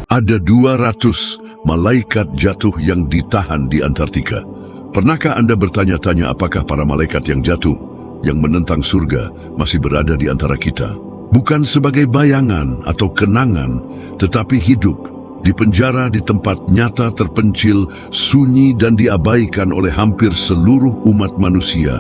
Ada 200 malaikat jatuh yang ditahan di Antartika. Pernahkah Anda bertanya-tanya apakah para malaikat yang jatuh, yang menentang surga, masih berada di antara kita? Bukan sebagai bayangan atau kenangan, tetapi hidup, di penjara di tempat nyata terpencil, sunyi dan diabaikan oleh hampir seluruh umat manusia.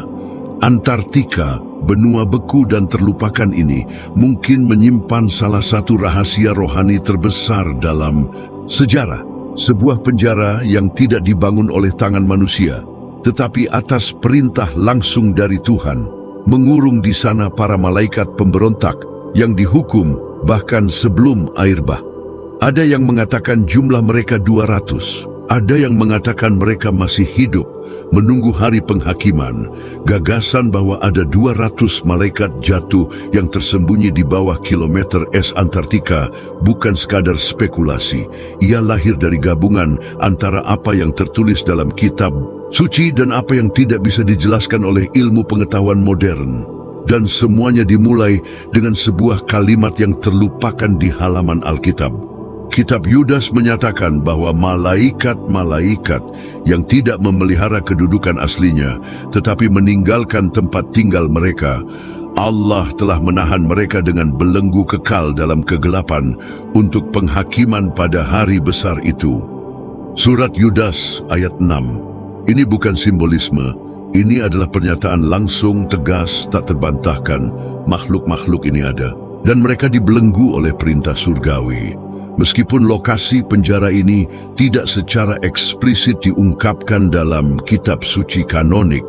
Antartika, benua beku dan terlupakan ini, mungkin menyimpan salah satu rahasia rohani terbesar dalam sejarah. Sebuah penjara yang tidak dibangun oleh tangan manusia, tetapi atas perintah langsung dari Tuhan, mengurung di sana para malaikat pemberontak yang dihukum bahkan sebelum air bah. Ada yang mengatakan jumlah mereka 200. Ada yang mengatakan mereka masih hidup, menunggu hari penghakiman. Gagasan bahwa ada 200 malaikat jatuh yang tersembunyi di bawah kilometer es Antartika bukan sekadar spekulasi. Ia lahir dari gabungan antara apa yang tertulis dalam kitab suci dan apa yang tidak bisa dijelaskan oleh ilmu pengetahuan modern. Dan semuanya dimulai dengan sebuah kalimat yang terlupakan di halaman Alkitab. Kitab Yudas menyatakan bahwa malaikat-malaikat yang tidak memelihara kedudukan aslinya, tetapi meninggalkan tempat tinggal mereka, Allah telah menahan mereka dengan belenggu kekal dalam kegelapan untuk penghakiman pada hari besar itu. Surat Yudas ayat 6. Ini bukan simbolisme, ini adalah pernyataan langsung, tegas, tak terbantahkan. Makhluk-makhluk ini ada, dan mereka dibelenggu oleh perintah surgawi. Meskipun lokasi penjara ini tidak secara eksplisit diungkapkan dalam kitab suci kanonik,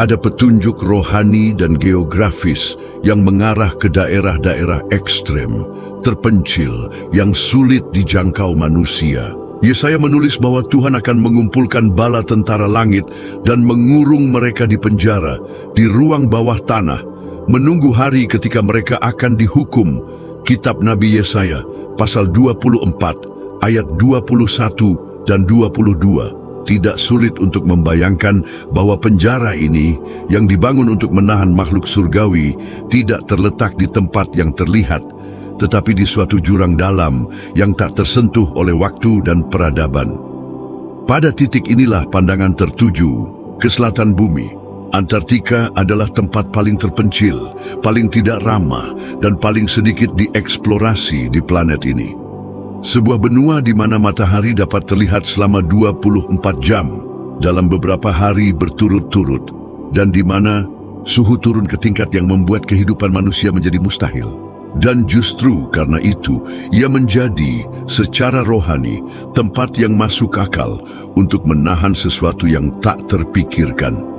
ada petunjuk rohani dan geografis yang mengarah ke daerah-daerah ekstrem, terpencil, yang sulit dijangkau manusia. Yesaya menulis bahwa Tuhan akan mengumpulkan bala tentara langit dan mengurung mereka di penjara, di ruang bawah tanah, menunggu hari ketika mereka akan dihukum. Kitab Nabi Yesaya, pasal 24, ayat 21 dan 22. Tidak sulit untuk membayangkan bahwa penjara ini yang dibangun untuk menahan makhluk surgawi tidak terletak di tempat yang terlihat, tetapi di suatu jurang dalam yang tak tersentuh oleh waktu dan peradaban. Pada titik inilah pandangan tertuju ke selatan bumi. Antartika adalah tempat paling terpencil, paling tidak ramah, dan paling sedikit dieksplorasi di planet ini. Sebuah benua di mana matahari dapat terlihat selama 24 jam dalam beberapa hari berturut-turut, dan di mana suhu turun ke tingkat yang membuat kehidupan manusia menjadi mustahil. Dan justru karena itu, ia menjadi secara rohani tempat yang masuk akal untuk menahan sesuatu yang tak terpikirkan.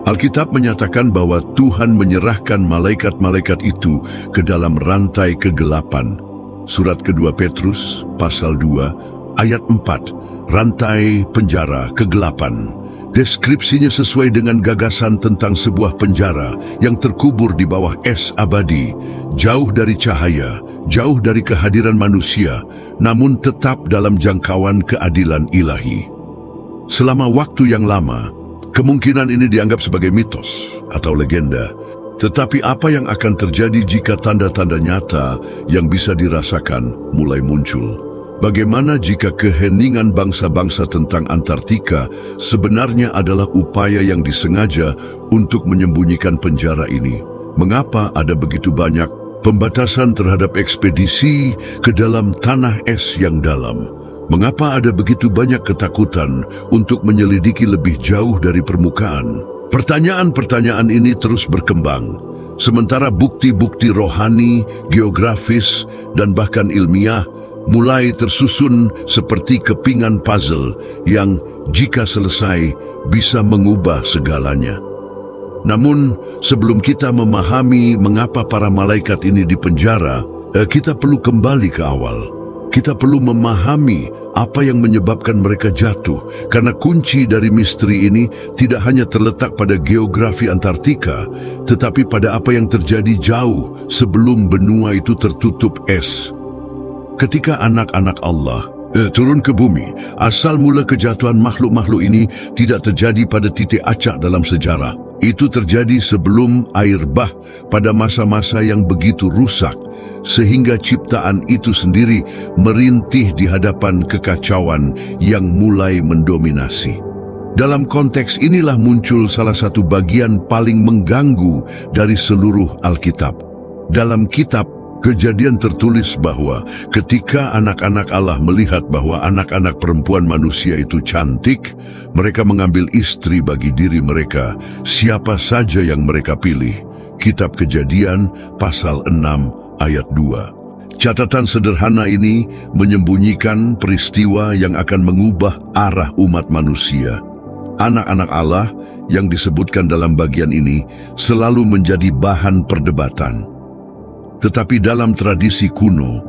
Alkitab menyatakan bahwa Tuhan menyerahkan malaikat-malaikat itu ke dalam rantai kegelapan. Surat kedua Petrus, pasal 2, ayat 4, rantai penjara kegelapan. Deskripsinya sesuai dengan gagasan tentang sebuah penjara yang terkubur di bawah es abadi, jauh dari cahaya, jauh dari kehadiran manusia, namun tetap dalam jangkauan keadilan ilahi. Selama waktu yang lama, kemungkinan ini dianggap sebagai mitos atau legenda. Tetapi apa yang akan terjadi jika tanda-tanda nyata yang bisa dirasakan mulai muncul? Bagaimana jika keheningan bangsa-bangsa tentang Antartika sebenarnya adalah upaya yang disengaja untuk menyembunyikan penjara ini? Mengapa ada begitu banyak pembatasan terhadap ekspedisi ke dalam tanah es yang dalam? Mengapa ada begitu banyak ketakutan untuk menyelidiki lebih jauh dari permukaan? Pertanyaan-pertanyaan ini terus berkembang, sementara bukti-bukti rohani, geografis, dan bahkan ilmiah mulai tersusun seperti kepingan puzzle yang jika selesai bisa mengubah segalanya. Namun, sebelum kita memahami mengapa para malaikat ini dipenjara, kita perlu kembali ke awal. Kita perlu memahami apa yang menyebabkan mereka jatuh, karena kunci dari misteri ini tidak hanya terletak pada geografi Antartika, tetapi pada apa yang terjadi jauh sebelum benua itu tertutup es. Ketika anak-anak Allah turun ke bumi, asal mula kejatuhan makhluk-makhluk ini tidak terjadi pada titik acak dalam sejarah. Itu terjadi sebelum air bah pada masa-masa yang begitu rusak, sehingga ciptaan itu sendiri merintih di hadapan kekacauan yang mulai mendominasi. Dalam konteks inilah muncul salah satu bagian paling mengganggu dari seluruh Alkitab. Dalam kitab Kejadian tertulis bahwa ketika anak-anak Allah melihat bahwa anak-anak perempuan manusia itu cantik, mereka mengambil istri bagi diri mereka, siapa saja yang mereka pilih. Kitab Kejadian pasal 6 ayat 2. Catatan sederhana ini menyembunyikan peristiwa yang akan mengubah arah umat manusia. Anak-anak Allah yang disebutkan dalam bagian ini selalu menjadi bahan perdebatan. Tetapi dalam tradisi kuno,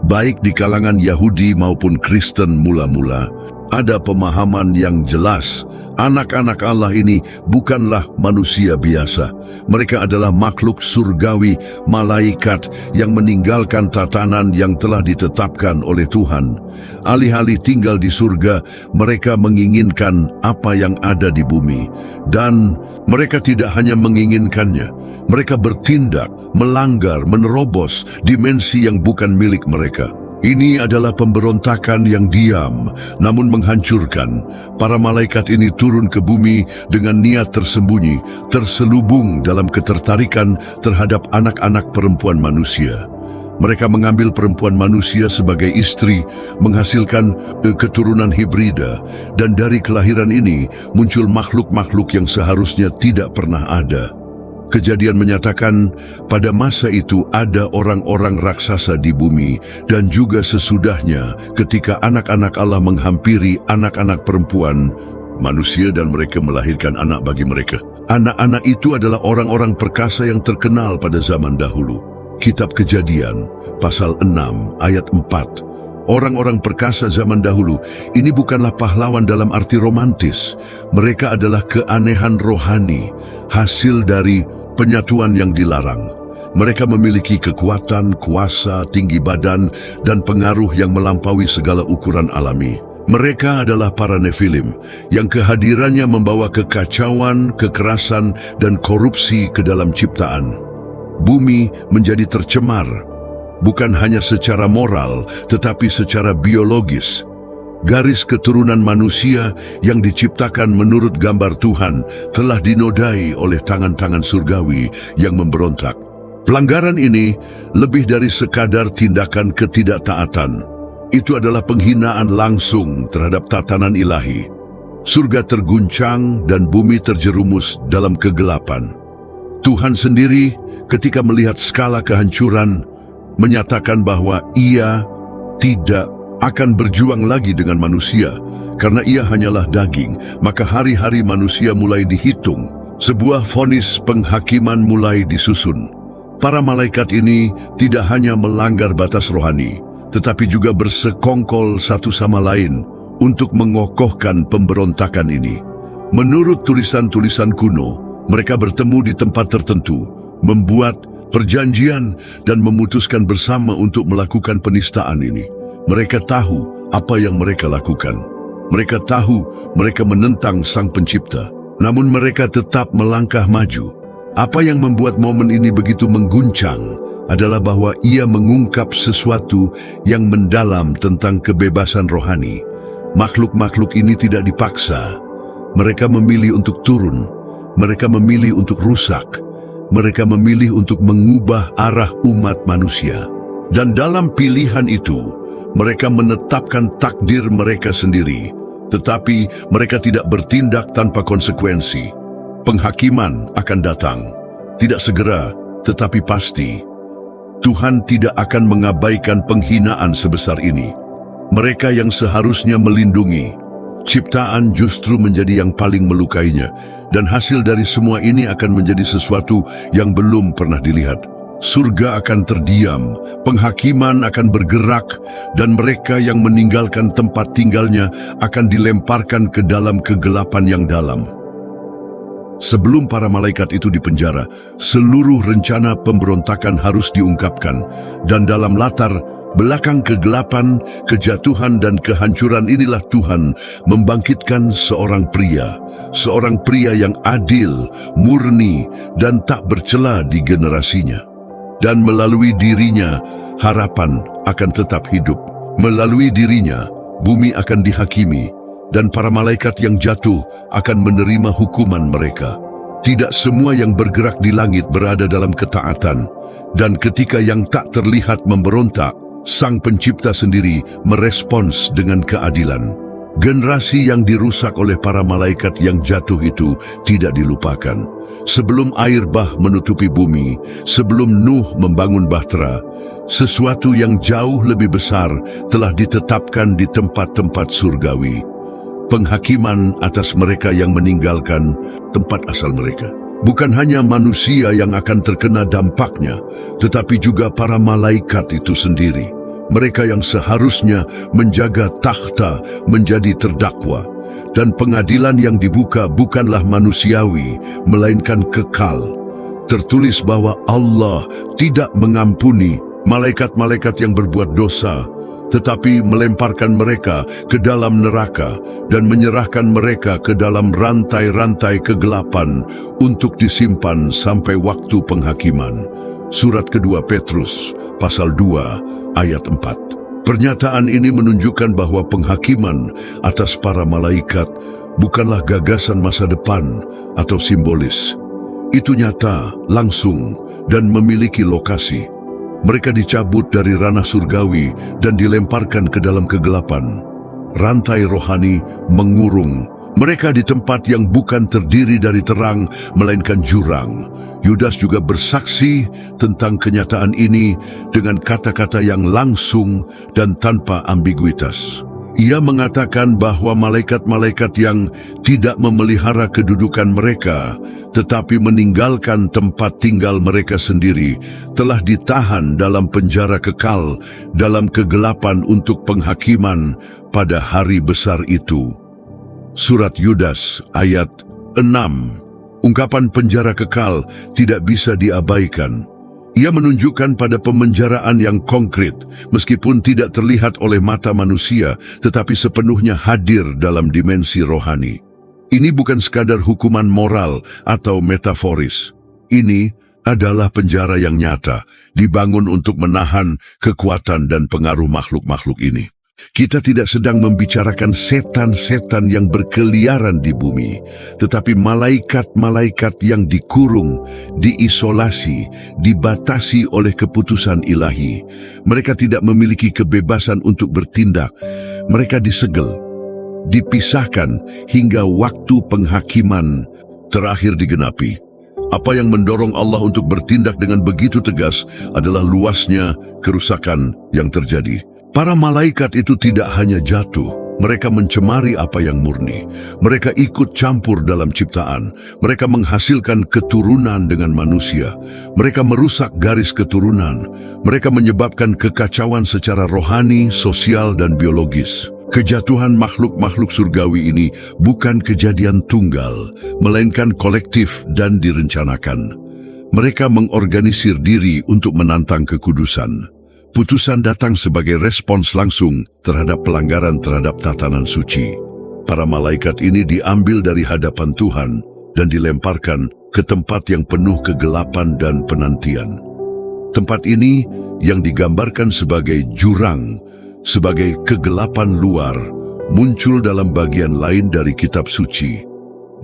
baik di kalangan Yahudi maupun Kristen mula-mula, ada pemahaman yang jelas, anak-anak Allah ini bukanlah manusia biasa. Mereka adalah makhluk surgawi, malaikat yang meninggalkan tatanan yang telah ditetapkan oleh Tuhan. Alih-alih tinggal di surga, mereka menginginkan apa yang ada di bumi. Dan mereka tidak hanya menginginkannya, mereka bertindak, melanggar, menerobos dimensi yang bukan milik mereka. Ini adalah pemberontakan yang diam, namun menghancurkan. Para malaikat ini turun ke bumi dengan niat tersembunyi, terselubung dalam ketertarikan terhadap anak-anak perempuan manusia. Mereka mengambil perempuan manusia sebagai istri, menghasilkan keturunan hibrida, dan dari kelahiran ini muncul makhluk-makhluk yang seharusnya tidak pernah ada. Kejadian menyatakan pada masa itu ada orang-orang raksasa di bumi, dan juga sesudahnya ketika anak-anak Allah menghampiri anak-anak perempuan manusia dan mereka melahirkan anak bagi mereka. Anak-anak itu adalah orang-orang perkasa yang terkenal pada zaman dahulu. Kitab Kejadian pasal 6 ayat 4. Orang-orang perkasa zaman dahulu ini bukanlah pahlawan dalam arti romantis. Mereka adalah keanehan rohani, hasil dari penyatuan yang dilarang. Mereka memiliki kekuatan, kuasa, tinggi badan, dan pengaruh yang melampaui segala ukuran alami. Mereka adalah para Nephilim, yang kehadirannya membawa kekacauan, kekerasan, dan korupsi ke dalam ciptaan. Bumi menjadi tercemar, bukan hanya secara moral, tetapi secara biologis. Garis keturunan manusia yang diciptakan menurut gambar Tuhan telah dinodai oleh tangan-tangan surgawi yang memberontak. Pelanggaran ini lebih dari sekadar tindakan ketidaktaatan. Itu adalah penghinaan langsung terhadap tatanan ilahi. Surga terguncang dan bumi terjerumus dalam kegelapan. Tuhan sendiri ketika melihat skala kehancuran menyatakan bahwa Ia tidak akan berjuang lagi dengan manusia, karena ia hanyalah daging. Maka hari-hari manusia mulai dihitung. Sebuah vonis penghakiman mulai disusun. Para malaikat ini tidak hanya melanggar batas rohani, tetapi juga bersekongkol satu sama lain untuk mengokohkan pemberontakan ini. Menurut tulisan-tulisan kuno, mereka bertemu di tempat tertentu, membuat perjanjian dan memutuskan bersama untuk melakukan penistaan ini. Mereka tahu apa yang mereka lakukan. Mereka tahu mereka menentang Sang Pencipta. Namun mereka tetap melangkah maju. Apa yang membuat momen ini begitu mengguncang adalah bahwa ia mengungkap sesuatu yang mendalam tentang kebebasan rohani. Makhluk-makhluk ini tidak dipaksa. Mereka memilih untuk turun. Mereka memilih untuk rusak. Mereka memilih untuk mengubah arah umat manusia. Dan dalam pilihan itu, mereka menetapkan takdir mereka sendiri, tetapi mereka tidak bertindak tanpa konsekuensi. Penghakiman akan datang, tidak segera, tetapi pasti. Tuhan tidak akan mengabaikan penghinaan sebesar ini. Mereka yang seharusnya melindungi, ciptaan justru menjadi yang paling melukainya, dan hasil dari semua ini akan menjadi sesuatu yang belum pernah dilihat. Surga akan terdiam, penghakiman akan bergerak, dan mereka yang meninggalkan tempat tinggalnya akan dilemparkan ke dalam kegelapan yang dalam. Sebelum para malaikat itu dipenjara, seluruh rencana pemberontakan harus diungkapkan, dan dalam latar Belakang kegelapan, kejatuhan dan kehancuran inilah Tuhan membangkitkan seorang pria yang adil, murni dan tak bercela di generasinya. Dan melalui dirinya, harapan akan tetap hidup. Melalui dirinya, bumi akan dihakimi dan para malaikat yang jatuh akan menerima hukuman mereka. Tidak semua yang bergerak di langit berada dalam ketaatan, dan ketika yang tak terlihat memberontak, Sang Pencipta sendiri merespons dengan keadilan. Generasi yang dirusak oleh para malaikat yang jatuh itu tidak dilupakan. Sebelum air bah menutupi bumi, sebelum Nuh membangun bahtera, sesuatu yang jauh lebih besar telah ditetapkan di tempat-tempat surgawi. Penghakiman atas mereka yang meninggalkan tempat asal mereka. Bukan hanya manusia yang akan terkena dampaknya, tetapi juga para malaikat itu sendiri. Mereka yang seharusnya menjaga takhta menjadi terdakwa. Dan pengadilan yang dibuka bukanlah manusiawi, melainkan kekal. Tertulis bahwa Allah tidak mengampuni malaikat-malaikat yang berbuat dosa, tetapi melemparkan mereka ke dalam neraka dan menyerahkan mereka ke dalam rantai-rantai kegelapan untuk disimpan sampai waktu penghakiman. Surat kedua Petrus, pasal 2, ayat 4. Pernyataan ini menunjukkan bahwa penghakiman atas para malaikat bukanlah gagasan masa depan atau simbolis. Itu nyata, langsung, dan memiliki lokasi. Mereka dicabut dari ranah surgawi dan dilemparkan ke dalam kegelapan. Rantai rohani mengurung mereka di tempat yang bukan terdiri dari terang, melainkan jurang. Yudas juga bersaksi tentang kenyataan ini dengan kata-kata yang langsung dan tanpa ambiguitas. Ia mengatakan bahwa malaikat-malaikat yang tidak memelihara kedudukan mereka, tetapi meninggalkan tempat tinggal mereka sendiri, telah ditahan dalam penjara kekal, dalam kegelapan untuk penghakiman pada hari besar itu. Surat Yudas ayat 6. Ungkapan penjara kekal tidak bisa diabaikan. Ia menunjukkan pada pemenjaraan yang konkret, meskipun tidak terlihat oleh mata manusia, tetapi sepenuhnya hadir dalam dimensi rohani. Ini bukan sekadar hukuman moral atau metaforis. Ini adalah penjara yang nyata, dibangun untuk menahan kekuatan dan pengaruh makhluk-makhluk ini. Kita tidak sedang membicarakan setan-setan yang berkeliaran di bumi, tetapi malaikat-malaikat yang dikurung, diisolasi, dibatasi oleh keputusan ilahi. Mereka tidak memiliki kebebasan untuk bertindak. Mereka disegel, dipisahkan hingga waktu penghakiman terakhir digenapi. Apa yang mendorong Allah untuk bertindak dengan begitu tegas adalah luasnya kerusakan yang terjadi. Para malaikat itu tidak hanya jatuh, mereka mencemari apa yang murni. Mereka ikut campur dalam ciptaan. Mereka menghasilkan keturunan dengan manusia. Mereka merusak garis keturunan. Mereka menyebabkan kekacauan secara rohani, sosial, dan biologis. Kejatuhan makhluk-makhluk surgawi ini bukan kejadian tunggal, melainkan kolektif dan direncanakan. Mereka mengorganisir diri untuk menantang kekudusan. Putusan datang sebagai respons langsung terhadap pelanggaran terhadap tatanan suci. Para malaikat ini diambil dari hadapan Tuhan dan dilemparkan ke tempat yang penuh kegelapan dan penantian. Tempat ini yang digambarkan sebagai jurang, sebagai kegelapan luar, muncul dalam bagian lain dari kitab suci.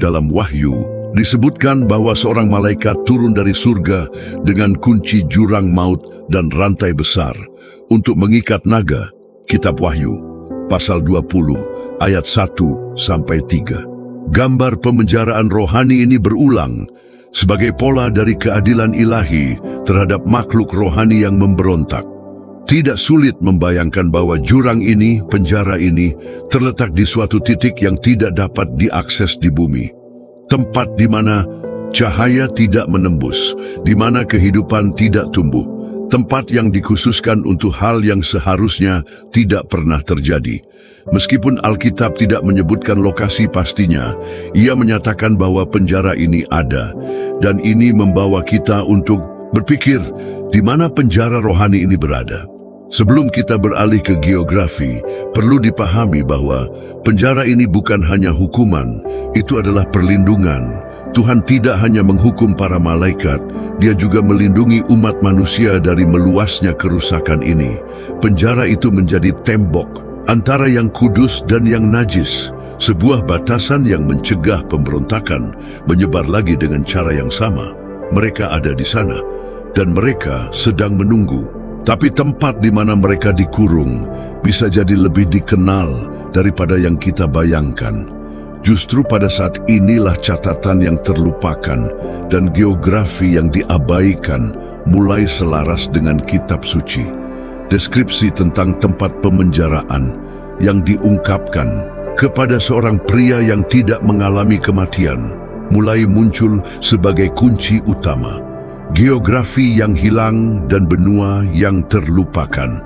Dalam Wahyu, disebutkan bahwa seorang malaikat turun dari surga dengan kunci jurang maut dan rantai besar untuk mengikat naga. Kitab Wahyu, pasal 20, ayat 1-3. Gambar pemenjaraan rohani ini berulang sebagai pola dari keadilan ilahi terhadap makhluk rohani yang memberontak. Tidak sulit membayangkan bahwa jurang ini, penjara ini, terletak di suatu titik yang tidak dapat diakses di bumi. Tempat di mana cahaya tidak menembus, di mana kehidupan tidak tumbuh. Tempat yang dikhususkan untuk hal yang seharusnya tidak pernah terjadi. Meskipun Alkitab tidak menyebutkan lokasi pastinya, ia menyatakan bahwa penjara ini ada. Dan ini membawa kita untuk berpikir di mana penjara rohani ini berada. Sebelum kita beralih ke geografi, perlu dipahami bahwa penjara ini bukan hanya hukuman, itu adalah perlindungan. Tuhan tidak hanya menghukum para malaikat, Dia juga melindungi umat manusia dari meluasnya kerusakan ini. Penjara itu menjadi tembok antara yang kudus dan yang najis, sebuah batasan yang mencegah pemberontakan menyebar lagi dengan cara yang sama. Mereka ada di sana, dan mereka sedang menunggu. Tapi tempat di mana mereka dikurung bisa jadi lebih dikenal daripada yang kita bayangkan. Justru pada saat inilah catatan yang terlupakan dan geografi yang diabaikan mulai selaras dengan kitab suci. Deskripsi tentang tempat pemenjaraan yang diungkapkan kepada seorang pria yang tidak mengalami kematian mulai muncul sebagai kunci utama. Geografi yang hilang dan benua yang terlupakan.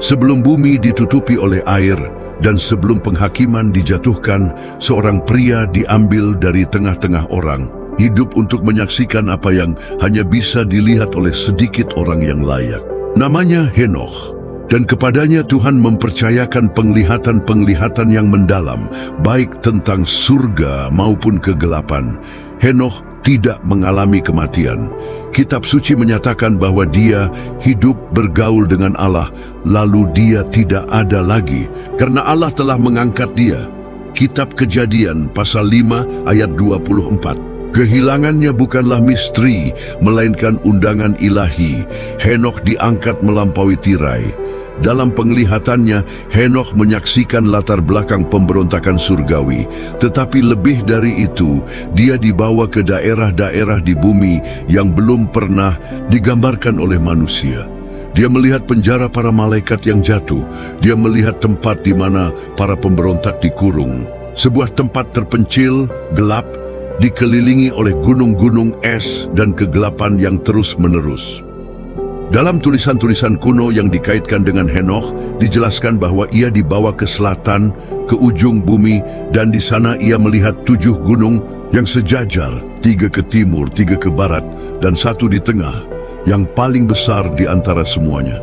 Sebelum bumi ditutupi oleh air dan sebelum penghakiman dijatuhkan, seorang pria diambil dari tengah-tengah orang, hidup untuk menyaksikan apa yang hanya bisa dilihat oleh sedikit orang yang layak. Namanya Henokh, dan kepadanya Tuhan mempercayakan penglihatan-penglihatan yang mendalam, baik tentang surga maupun kegelapan. Henokh tidak mengalami kematian. Kitab suci menyatakan bahwa dia hidup bergaul dengan Allah, lalu dia tidak ada lagi, karena Allah telah mengangkat dia. Kitab Kejadian pasal 5 ayat 24. Kehilangannya bukanlah misteri, melainkan undangan ilahi. Henokh diangkat melampaui tirai. Dalam penglihatannya, Henokh menyaksikan latar belakang pemberontakan surgawi. Tetapi lebih dari itu, dia dibawa ke daerah-daerah di bumi yang belum pernah digambarkan oleh manusia. Dia melihat penjara para malaikat yang jatuh. Dia melihat tempat di mana para pemberontak dikurung. Sebuah tempat terpencil, gelap, dikelilingi oleh gunung-gunung es dan kegelapan yang terus-menerus. Dalam tulisan-tulisan kuno yang dikaitkan dengan Henokh, dijelaskan bahwa ia dibawa ke selatan, ke ujung bumi, dan di sana ia melihat 7 gunung yang sejajar, 3 ke timur, 3 ke barat, dan 1 di tengah, yang paling besar di antara semuanya.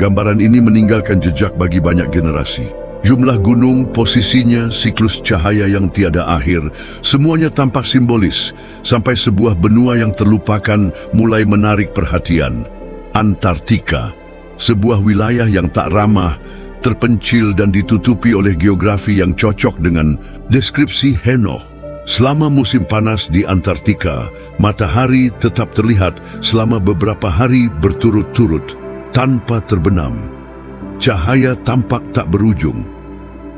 Gambaran ini meninggalkan jejak bagi banyak generasi. Jumlah gunung, posisinya, siklus cahaya yang tiada akhir, semuanya tampak simbolis, sampai sebuah benua yang terlupakan mulai menarik perhatian. Antartika, sebuah wilayah yang tak ramah, terpencil dan ditutupi oleh geografi yang cocok dengan deskripsi Henokh. Selama musim panas di Antartika, matahari tetap terlihat selama beberapa hari berturut-turut, tanpa terbenam. Cahaya tampak tak berujung.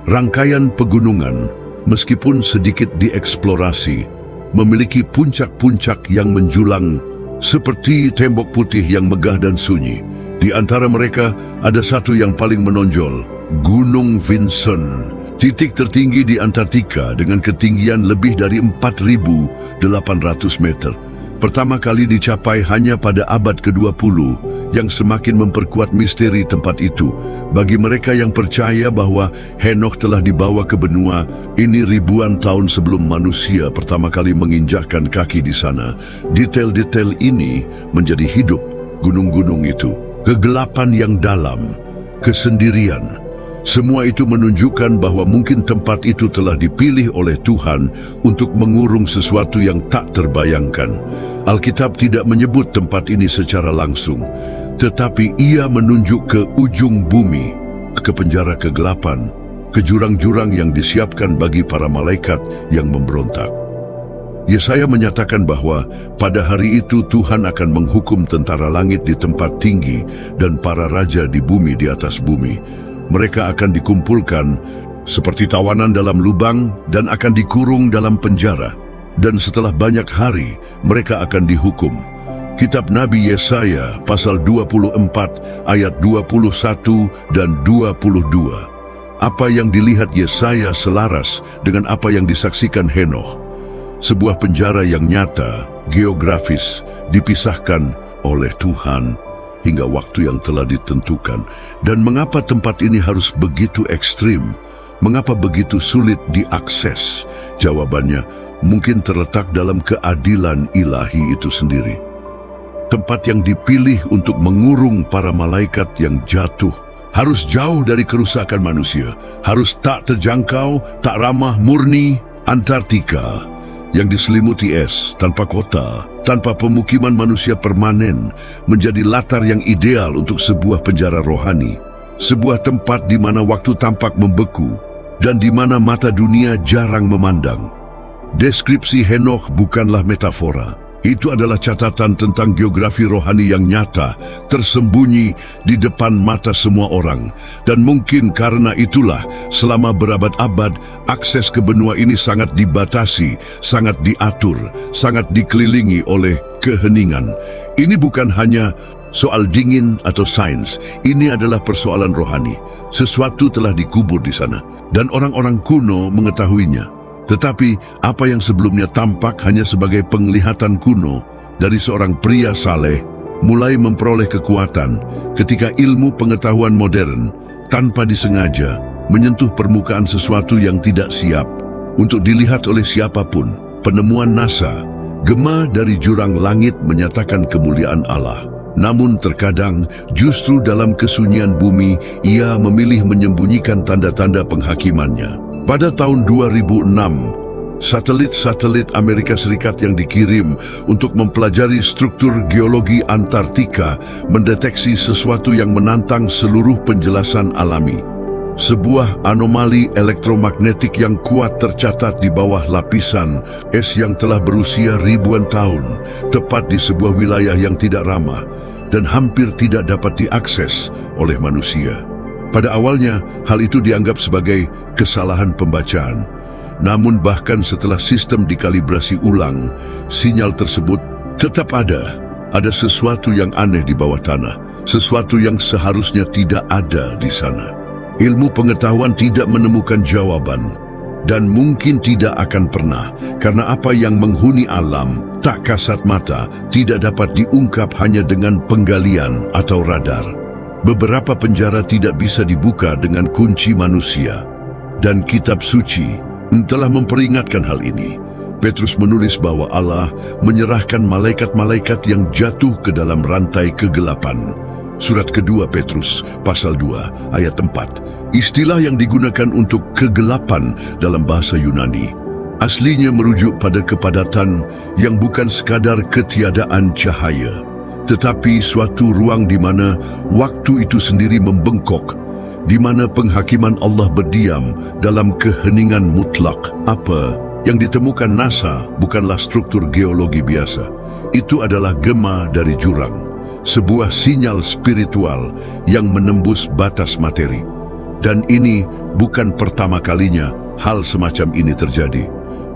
Rangkaian pegunungan, meskipun sedikit dieksplorasi, memiliki puncak-puncak yang menjulang seperti tembok putih yang megah dan sunyi. Di antara mereka ada satu yang paling menonjol, Gunung Vinson, titik tertinggi di Antartika dengan ketinggian lebih dari 4.800 meter. Pertama kali dicapai hanya pada abad ke-20, yang semakin memperkuat misteri tempat itu. Bagi mereka yang percaya bahwa Henokh telah dibawa ke benua ini ribuan tahun sebelum manusia pertama kali menginjakkan kaki di sana, detail-detail ini menjadi hidup gunung-gunung itu. Kegelapan yang dalam, kesendirian, semua itu menunjukkan bahwa mungkin tempat itu telah dipilih oleh Tuhan untuk mengurung sesuatu yang tak terbayangkan. Alkitab tidak menyebut tempat ini secara langsung, tetapi ia menunjuk ke ujung bumi, ke penjara kegelapan, ke jurang-jurang yang disiapkan bagi para malaikat yang memberontak. Yesaya menyatakan bahwa pada hari itu Tuhan akan menghukum tentara langit di tempat tinggi dan para raja di bumi di atas bumi. Mereka akan dikumpulkan seperti tawanan dalam lubang dan akan dikurung dalam penjara. Dan setelah banyak hari, mereka akan dihukum. Kitab Nabi Yesaya pasal 24 ayat 21 dan 22. Apa yang dilihat Yesaya selaras dengan apa yang disaksikan Henokh. Sebuah penjara yang nyata, geografis, dipisahkan oleh Tuhan hingga waktu yang telah ditentukan. Dan mengapa tempat ini harus begitu ekstrim? Mengapa begitu sulit diakses? Jawabannya mungkin terletak dalam keadilan ilahi itu sendiri. tempat yang dipilih untuk mengurung para malaikat yang jatuh. Harus jauh dari kerusakan manusia, harus tak terjangkau, tak ramah, murni. Antartika yang diselimuti es, tanpa kota, tanpa pemukiman manusia permanen, menjadi latar yang ideal untuk sebuah penjara rohani. Sebuah tempat di mana waktu tampak membeku dan di mana mata dunia jarang memandang. Deskripsi Henokh bukanlah metafora. Itu adalah catatan tentang geografi rohani yang nyata, tersembunyi di depan mata semua orang. Dan mungkin karena itulah, selama berabad-abad, akses ke benua ini sangat dibatasi, sangat diatur, sangat dikelilingi oleh keheningan. Ini bukan hanya soal dingin atau sains, ini adalah persoalan rohani. Sesuatu telah dikubur di sana, dan orang-orang kuno mengetahuinya. Tetapi apa yang sebelumnya tampak hanya sebagai penglihatan kuno dari seorang pria saleh mulai memperoleh kekuatan ketika ilmu pengetahuan modern tanpa disengaja menyentuh permukaan sesuatu yang tidak siap untuk dilihat oleh siapapun. Penemuan NASA, gema dari jurang langit menyatakan kemuliaan Allah. Namun terkadang justru dalam kesunyian bumi ia memilih menyembunyikan tanda-tanda penghakimannya. Pada tahun 2006, satelit-satelit Amerika Serikat yang dikirim untuk mempelajari struktur geologi Antartika mendeteksi sesuatu yang menantang seluruh penjelasan alami. Sebuah anomali elektromagnetik yang kuat tercatat di bawah lapisan es yang telah berusia ribuan tahun, tepat di sebuah wilayah yang tidak ramah dan hampir tidak dapat diakses oleh manusia. Pada awalnya, hal itu dianggap sebagai kesalahan pembacaan. Namun bahkan setelah sistem dikalibrasi ulang, sinyal tersebut tetap ada. Ada sesuatu yang aneh di bawah tanah, sesuatu yang seharusnya tidak ada di sana. Ilmu pengetahuan tidak menemukan jawaban, dan mungkin tidak akan pernah, karena apa yang menghuni alam, tak kasat mata, tidak dapat diungkap hanya dengan penggalian atau radar. Beberapa penjara tidak bisa dibuka dengan kunci manusia, dan kitab suci telah memperingatkan hal ini. Petrus menulis bahwa Allah menyerahkan malaikat-malaikat yang jatuh ke dalam rantai kegelapan. Surat kedua Petrus, pasal 2, ayat 4. Istilah yang digunakan untuk kegelapan dalam bahasa Yunani aslinya merujuk pada kepadatan yang bukan sekadar ketiadaan cahaya, tetapi suatu ruang di mana waktu itu sendiri membengkok, di mana penghakiman Allah berdiam dalam keheningan mutlak. Apa yang ditemukan NASA bukanlah struktur geologi biasa. Itu adalah gema dari jurang, sebuah sinyal spiritual yang menembus batas materi. Dan ini bukan pertama kalinya hal semacam ini terjadi.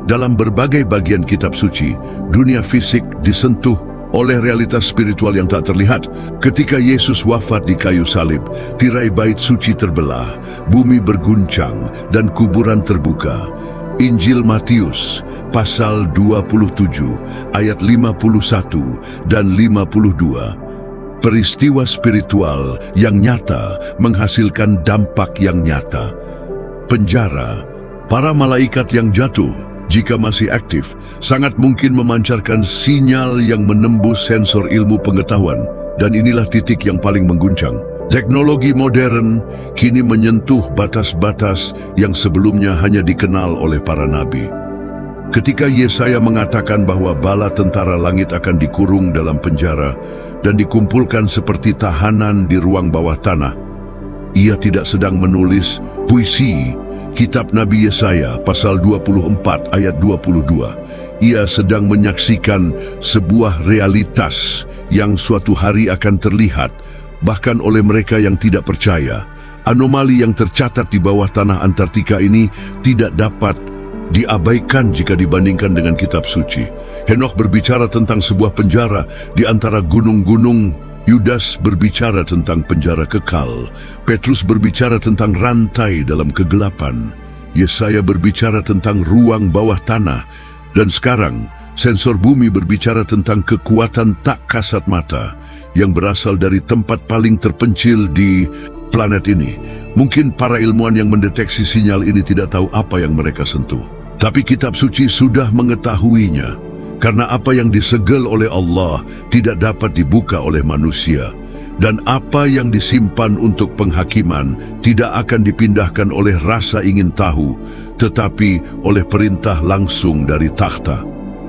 Dalam berbagai bagian kitab suci, dunia fisik disentuh oleh realitas spiritual yang tak terlihat. Ketika Yesus wafat di kayu salib, tirai bait suci terbelah, bumi berguncang, dan kuburan terbuka. Injil Matius, pasal 27, ayat 51 dan 52. Peristiwa spiritual yang nyata menghasilkan dampak yang nyata. Penjara, para malaikat yang jatuh, jika masih aktif, sangat mungkin memancarkan sinyal yang menembus sensor ilmu pengetahuan. Dan inilah titik yang paling mengguncang. Teknologi modern kini menyentuh batas-batas yang sebelumnya hanya dikenal oleh para nabi. Ketika Yesaya mengatakan bahwa bala tentara langit akan dikurung dalam penjara dan dikumpulkan seperti tahanan di ruang bawah tanah, ia tidak sedang menulis puisi. Kitab Nabi Yesaya pasal 24 ayat 22. Ia sedang menyaksikan sebuah realitas yang suatu hari akan terlihat bahkan oleh mereka yang tidak percaya. Anomali yang tercatat di bawah tanah Antartika ini tidak dapat diabaikan jika dibandingkan dengan kitab suci. Henokh berbicara tentang sebuah penjara di antara gunung-gunung. Yudas berbicara tentang penjara kekal. Petrus berbicara tentang rantai dalam kegelapan. Yesaya berbicara tentang ruang bawah tanah. Dan sekarang, sensor bumi berbicara tentang kekuatan tak kasat mata yang berasal dari tempat paling terpencil di planet ini. Mungkin para ilmuwan yang mendeteksi sinyal ini tidak tahu apa yang mereka sentuh. Tapi kitab suci sudah mengetahuinya. Karena apa yang disegel oleh Allah tidak dapat dibuka oleh manusia, dan apa yang disimpan untuk penghakiman tidak akan dipindahkan oleh rasa ingin tahu, tetapi oleh perintah langsung dari takhta.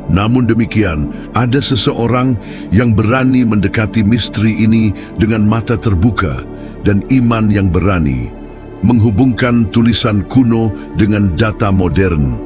Namun demikian, ada seseorang yang berani mendekati misteri ini dengan mata terbuka dan iman yang berani, menghubungkan tulisan kuno dengan data modern.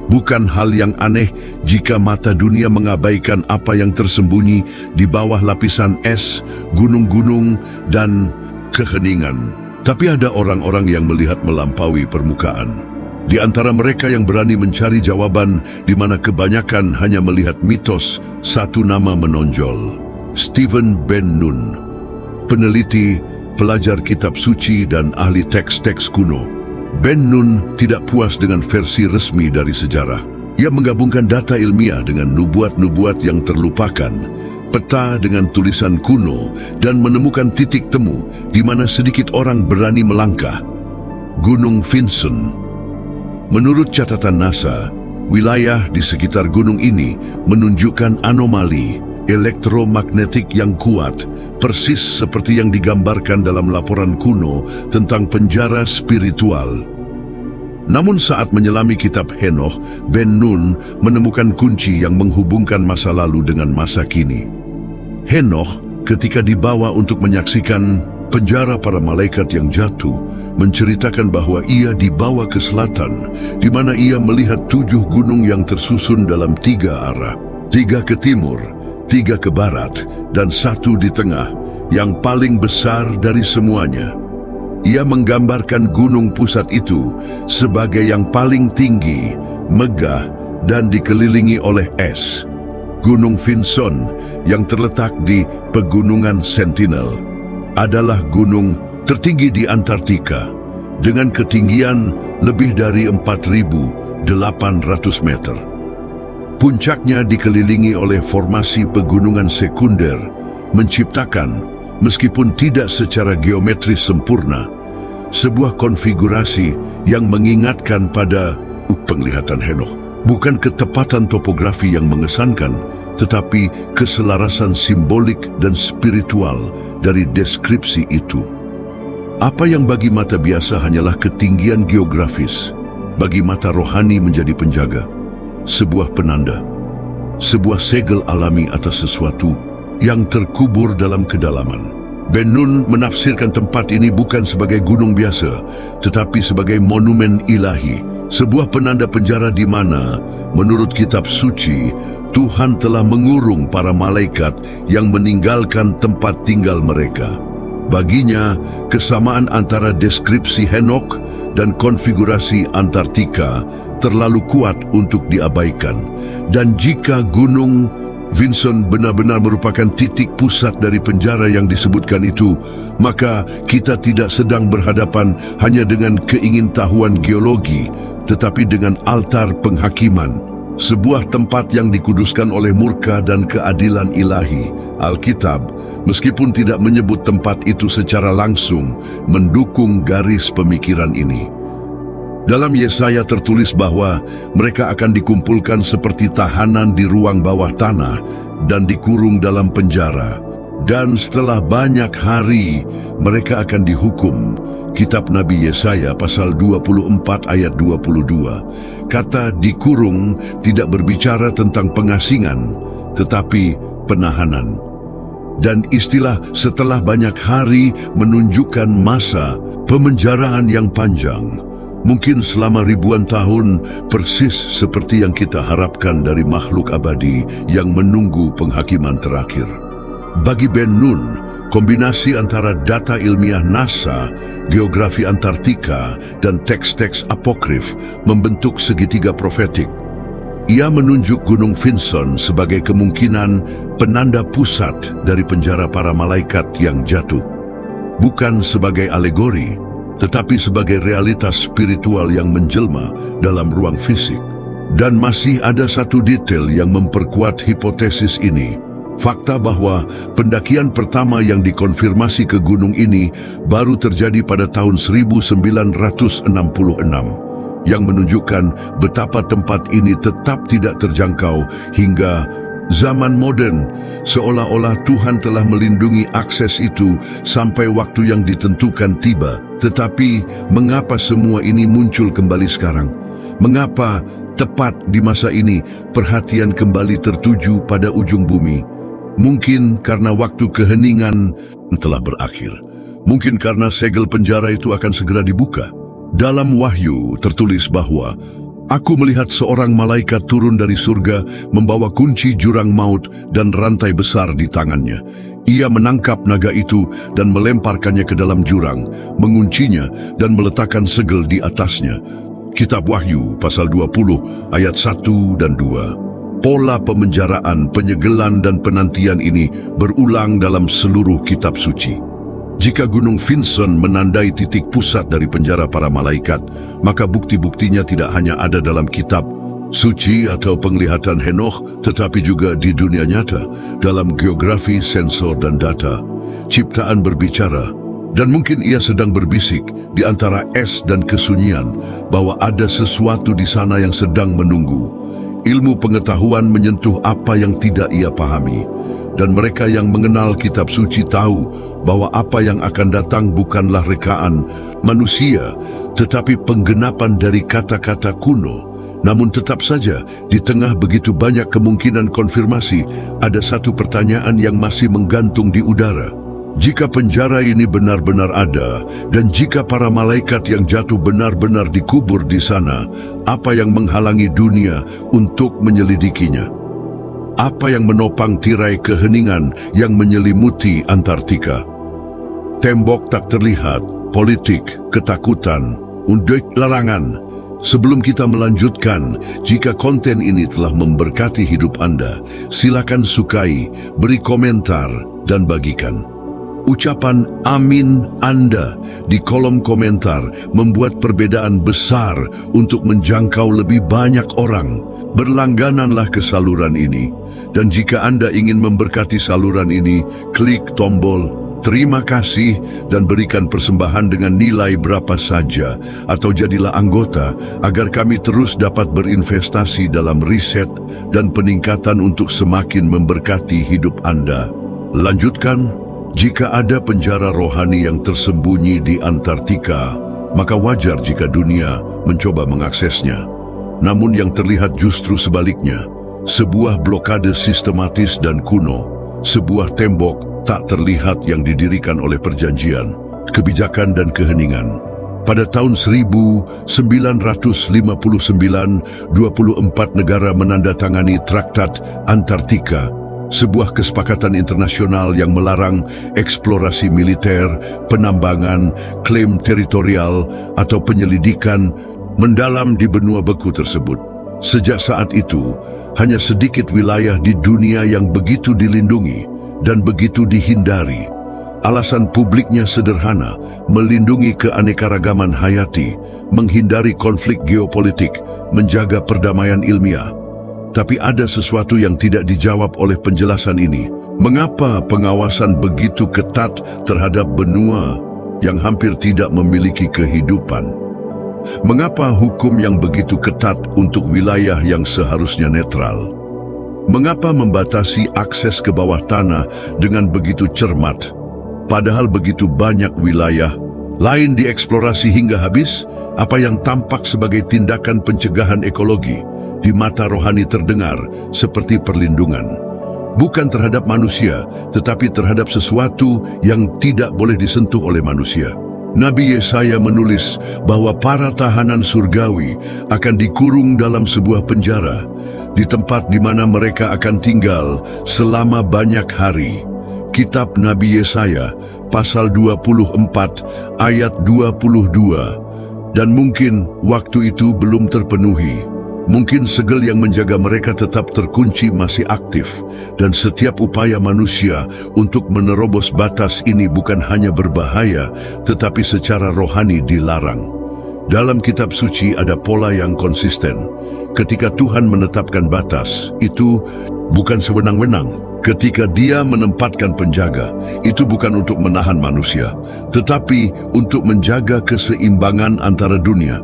Bukan hal yang aneh jika mata dunia mengabaikan apa yang tersembunyi di bawah lapisan es, gunung-gunung, dan keheningan. Tapi ada orang-orang yang melihat melampaui permukaan. Di antara mereka yang berani mencari jawaban, di mana kebanyakan hanya melihat mitos, satu nama menonjol. Stephen Ben Nun, peneliti, pelajar kitab suci, dan ahli teks-teks kuno. Ben Nun tidak puas dengan versi resmi dari sejarah. Ia menggabungkan data ilmiah dengan nubuat-nubuat yang terlupakan, peta dengan tulisan kuno, dan menemukan titik temu di mana sedikit orang berani melangkah. Gunung Vinson. Menurut catatan NASA, wilayah di sekitar gunung ini menunjukkan anomali elektromagnetik yang kuat, persis seperti yang digambarkan dalam laporan kuno tentang penjara spiritual. Namun saat menyelami kitab Henokh, Ben Nun menemukan kunci yang menghubungkan masa lalu dengan masa kini. Henokh, ketika dibawa untuk menyaksikan penjara para malaikat yang jatuh, menceritakan bahwa ia dibawa ke selatan, di mana ia melihat 7 gunung yang tersusun dalam 3 arah, 3 ke timur, 3 ke barat, dan 1 di tengah, yang paling besar dari semuanya. Ia menggambarkan gunung pusat itu sebagai yang paling tinggi, megah, dan dikelilingi oleh es. Gunung Vinson yang terletak di Pegunungan Sentinel adalah gunung tertinggi di Antartika dengan ketinggian lebih dari 4.800 meter. Puncaknya dikelilingi oleh formasi pegunungan sekunder, menciptakan, meskipun tidak secara geometris sempurna, sebuah konfigurasi yang mengingatkan pada penglihatan Henokh. Bukan ketepatan topografi yang mengesankan, tetapi keselarasan simbolik dan spiritual dari deskripsi itu. Apa yang bagi mata biasa hanyalah ketinggian geografis, bagi mata rohani menjadi penjaga, sebuah penanda, sebuah segel alami atas sesuatu yang terkubur dalam kedalaman. Ben Nun menafsirkan tempat ini bukan sebagai gunung biasa, tetapi sebagai monumen ilahi, sebuah penanda penjara di mana, menurut kitab suci, Tuhan telah mengurung para malaikat yang meninggalkan tempat tinggal mereka. Baginya, kesamaan antara deskripsi Henokh dan konfigurasi Antartika terlalu kuat untuk diabaikan. Dan jika Gunung Vinson benar-benar merupakan titik pusat dari penjara yang disebutkan itu, maka kita tidak sedang berhadapan hanya dengan keingintahuan geologi, tetapi dengan altar penghakiman, sebuah tempat yang dikuduskan oleh murka dan keadilan ilahi. Alkitab, meskipun tidak menyebut tempat itu secara langsung, mendukung garis pemikiran ini. Dalam Yesaya tertulis bahwa mereka akan dikumpulkan seperti tahanan di ruang bawah tanah dan dikurung dalam penjara. Dan setelah banyak hari, mereka akan dihukum. Kitab Nabi Yesaya pasal 24 ayat 22. Kata dikurung tidak berbicara tentang pengasingan, tetapi penahanan. Dan istilah setelah banyak hari menunjukkan masa pemenjaraan yang panjang. Mungkin selama ribuan tahun, persis seperti yang kita harapkan dari makhluk abadi yang menunggu penghakiman terakhir. Bagi Ben Nun, kombinasi antara data ilmiah NASA, geografi Antartika, dan teks-teks apokrif membentuk segitiga profetik. Ia menunjuk Gunung Vinson sebagai kemungkinan penanda pusat dari penjara para malaikat yang jatuh. Bukan sebagai alegori, tetapi sebagai realitas spiritual yang menjelma dalam ruang fisik. Dan masih ada satu detail yang memperkuat hipotesis ini. Fakta bahwa pendakian pertama yang dikonfirmasi ke gunung ini baru terjadi pada tahun 1966. yang menunjukkan betapa tempat ini tetap tidak terjangkau hingga zaman modern, seolah-olah Tuhan telah melindungi akses itu sampai waktu yang ditentukan tiba. Tetapi mengapa semua ini muncul kembali sekarang? Mengapa tepat di masa ini perhatian kembali tertuju pada ujung bumi? Mungkin karena waktu keheningan telah berakhir. Mungkin karena segel penjara itu akan segera dibuka. Dalam Wahyu tertulis bahwa aku melihat seorang malaikat turun dari surga membawa kunci jurang maut dan rantai besar di tangannya. Ia menangkap naga itu dan melemparkannya ke dalam jurang, menguncinya dan meletakkan segel di atasnya. Kitab Wahyu pasal 20 ayat 1 dan 2. Pola pemenjaraan, penyegelan dan penantian ini berulang dalam seluruh kitab suci. Jika Gunung Vincent menandai titik pusat dari penjara para malaikat, maka bukti-buktinya tidak hanya ada dalam kitab suci atau penglihatan Henokh, tetapi juga di dunia nyata, dalam geografi, sensor dan data. Ciptaan berbicara, dan mungkin ia sedang berbisik di antara es dan kesunyian bahwa ada sesuatu di sana yang sedang menunggu. Ilmu pengetahuan menyentuh apa yang tidak ia pahami. Dan mereka yang mengenal kitab suci tahu bahwa apa yang akan datang bukanlah rekaan manusia, tetapi penggenapan dari kata-kata kuno. Namun tetap saja, di tengah begitu banyak kemungkinan konfirmasi, ada satu pertanyaan yang masih menggantung di udara. Jika penjara ini benar-benar ada, dan jika para malaikat yang jatuh benar-benar dikubur di sana, apa yang menghalangi dunia untuk menyelidikinya? Apa yang menopang tirai keheningan yang menyelimuti Antartika? Tembok tak terlihat, politik, ketakutan, unjuk larangan. Sebelum kita melanjutkan, jika konten ini telah memberkati hidup Anda, silakan sukai, beri komentar, dan bagikan. Ucapan amin Anda di kolom komentar membuat perbedaan besar untuk menjangkau lebih banyak orang. Berlanggananlah ke saluran ini, dan jika Anda ingin memberkati saluran ini, klik tombol terima kasih dan berikan persembahan dengan nilai berapa saja, atau jadilah anggota agar kami terus dapat berinvestasi dalam riset dan peningkatan untuk semakin memberkati hidup Anda. Lanjutkan, jika ada penjara rohani yang tersembunyi di Antartika, maka wajar jika dunia mencoba mengaksesnya. Namun yang terlihat justru sebaliknya, sebuah blokade sistematis dan kuno, sebuah tembok tak terlihat yang didirikan oleh perjanjian, kebijakan dan keheningan. Pada tahun 1959, 24 negara menandatangani Traktat Antartika, sebuah kesepakatan internasional yang melarang eksplorasi militer, penambangan, klaim teritorial, atau penyelidikan mendalam di benua beku tersebut. Sejak saat itu, hanya sedikit wilayah di dunia yang begitu dilindungi dan begitu dihindari. Alasan publiknya sederhana, melindungi keanekaragaman hayati, menghindari konflik geopolitik, menjaga perdamaian ilmiah. Tapi ada sesuatu yang tidak dijawab oleh penjelasan ini. Mengapa pengawasan begitu ketat terhadap benua yang hampir tidak memiliki kehidupan? Mengapa hukum yang begitu ketat untuk wilayah yang seharusnya netral? Mengapa membatasi akses ke bawah tanah dengan begitu cermat? Padahal begitu banyak wilayah lain dieksplorasi hingga habis. Apa yang tampak sebagai tindakan pencegahan ekologi di mata rohani terdengar seperti perlindungan. Bukan terhadap manusia, tetapi terhadap sesuatu yang tidak boleh disentuh oleh manusia. Nabi Yesaya menulis bahwa para tahanan surgawi akan dikurung dalam sebuah penjara, di tempat di mana mereka akan tinggal selama banyak hari. Kitab Nabi Yesaya, pasal 24, ayat 22. Dan mungkin waktu itu belum terpenuhi. Mungkin segel yang menjaga mereka tetap terkunci masih aktif, dan setiap upaya manusia untuk menerobos batas ini bukan hanya berbahaya, tetapi secara rohani dilarang. Dalam kitab suci ada pola yang konsisten. Ketika Tuhan menetapkan batas, itu bukan sewenang-wenang. Ketika Dia menempatkan penjaga, itu bukan untuk menahan manusia, tetapi untuk menjaga keseimbangan antara dunia.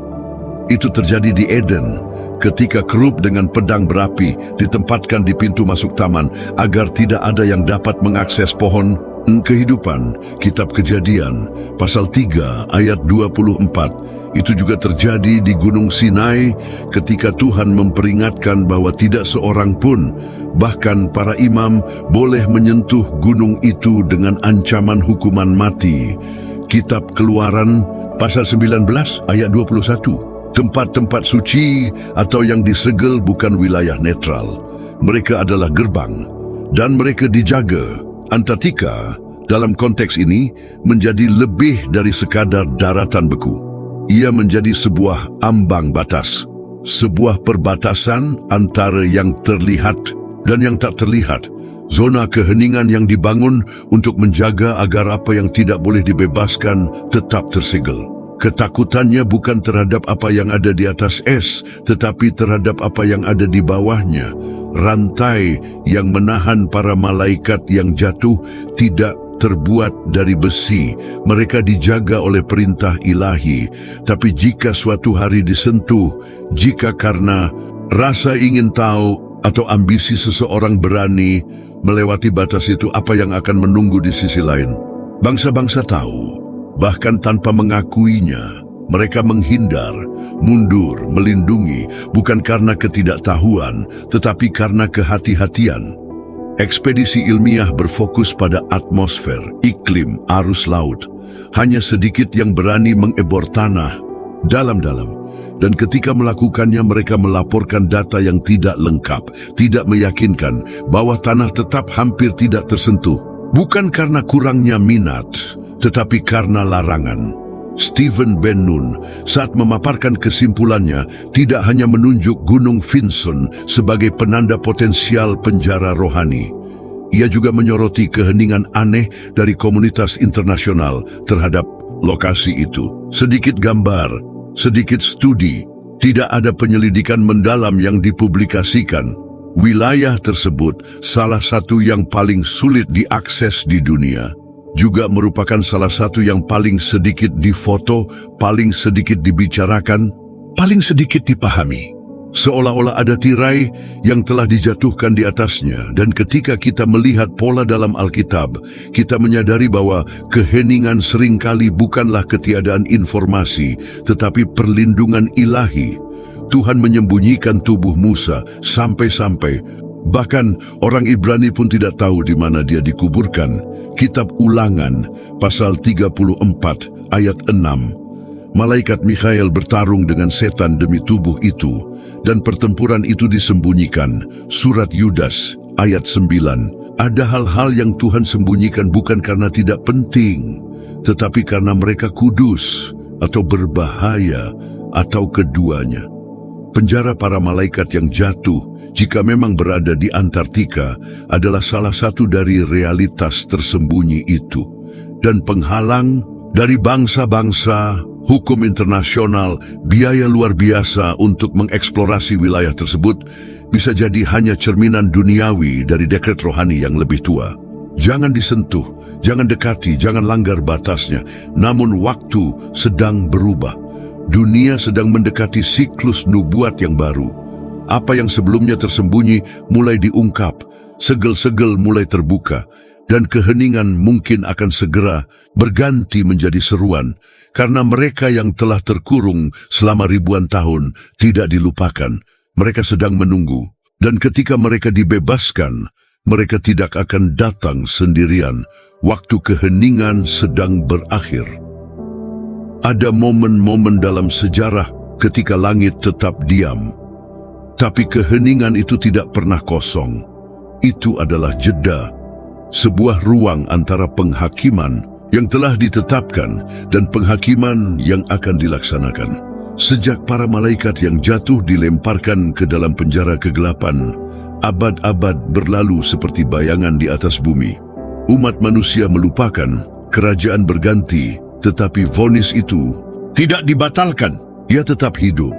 Itu terjadi di Eden, ketika kerub dengan pedang berapi ditempatkan di pintu masuk taman agar tidak ada yang dapat mengakses pohon kehidupan. Kitab Kejadian, pasal 3 ayat 24. Itu juga terjadi di Gunung Sinai ketika Tuhan memperingatkan bahwa tidak seorang pun, bahkan para imam, boleh menyentuh gunung itu dengan ancaman hukuman mati. Kitab Keluaran, pasal 19 ayat 21. Tempat-tempat suci atau yang disegel bukan wilayah netral. Mereka adalah gerbang dan mereka dijaga. Antartika dalam konteks ini menjadi lebih dari sekadar daratan beku. Ia menjadi sebuah ambang batas, sebuah perbatasan antara yang terlihat dan yang tak terlihat. Zona keheningan yang dibangun untuk menjaga agar apa yang tidak boleh dibebaskan tetap tersegel. Ketakutannya bukan terhadap apa yang ada di atas es, tetapi terhadap apa yang ada di bawahnya. Rantai yang menahan para malaikat yang jatuh tidak terbuat dari besi. Mereka dijaga oleh perintah ilahi. Tapi jika suatu hari disentuh, jika karena rasa ingin tahu atau ambisi seseorang berani melewati batas itu, apa yang akan menunggu di sisi lain? Bangsa-bangsa tahu. Bahkan tanpa mengakuinya, mereka menghindar, mundur, melindungi, bukan karena ketidaktahuan, tetapi karena kehati-hatian. Ekspedisi ilmiah berfokus pada atmosfer, iklim, arus laut. Hanya sedikit yang berani mengebor tanah dalam-dalam. Dan ketika melakukannya, mereka melaporkan data yang tidak lengkap, tidak meyakinkan bahwa tanah tetap hampir tidak tersentuh. Bukan karena kurangnya minat, tetapi karena larangan. Stephen Ben Nun saat memaparkan kesimpulannya tidak hanya menunjuk Gunung Vinson sebagai penanda potensial penjara rohani. Ia juga menyoroti keheningan aneh dari komunitas internasional terhadap lokasi itu. Sedikit gambar, sedikit studi, tidak ada penyelidikan mendalam yang dipublikasikan. Wilayah tersebut salah satu yang paling sulit diakses di dunia. Juga merupakan salah satu yang paling sedikit difoto, paling sedikit dibicarakan, paling sedikit dipahami. Seolah-olah ada tirai yang telah dijatuhkan di atasnya, dan ketika kita melihat pola dalam Alkitab, kita menyadari bahwa keheningan seringkali bukanlah ketiadaan informasi, tetapi perlindungan ilahi. Tuhan menyembunyikan tubuh Musa sampai-sampai bahkan orang Ibrani pun tidak tahu di mana dia dikuburkan. Kitab Ulangan, pasal 34, ayat 6. Malaikat Mikhael bertarung dengan setan demi tubuh itu, dan pertempuran itu disembunyikan. Surat Yudas, ayat 9. Ada hal-hal yang Tuhan sembunyikan bukan karena tidak penting, tetapi karena mereka kudus atau berbahaya, atau keduanya. Penjara para malaikat yang jatuh, jika memang berada di Antartika, adalah salah satu dari realitas tersembunyi itu. Dan penghalang dari bangsa-bangsa, hukum internasional, biaya luar biasa untuk mengeksplorasi wilayah tersebut, bisa jadi hanya cerminan duniawi dari dekret rohani yang lebih tua. Jangan disentuh, jangan dekati, jangan langgar batasnya. Namun waktu sedang berubah. Dunia sedang mendekati siklus nubuat yang baru. Apa yang sebelumnya tersembunyi mulai diungkap, segel-segel mulai terbuka, dan keheningan mungkin akan segera berganti menjadi seruan, karena mereka yang telah terkurung selama ribuan tahun tidak dilupakan. Mereka sedang menunggu, dan ketika mereka dibebaskan, mereka tidak akan datang sendirian. Waktu keheningan sedang berakhir. Ada momen-momen dalam sejarah ketika langit tetap diam. Tapi keheningan itu tidak pernah kosong. Itu adalah jeda, sebuah ruang antara penghakiman yang telah ditetapkan dan penghakiman yang akan dilaksanakan. Sejak para malaikat yang jatuh dilemparkan ke dalam penjara kegelapan, abad-abad berlalu seperti bayangan di atas bumi. Umat manusia melupakan, kerajaan berganti, tetapi vonis itu tidak dibatalkan. Ia tetap hidup.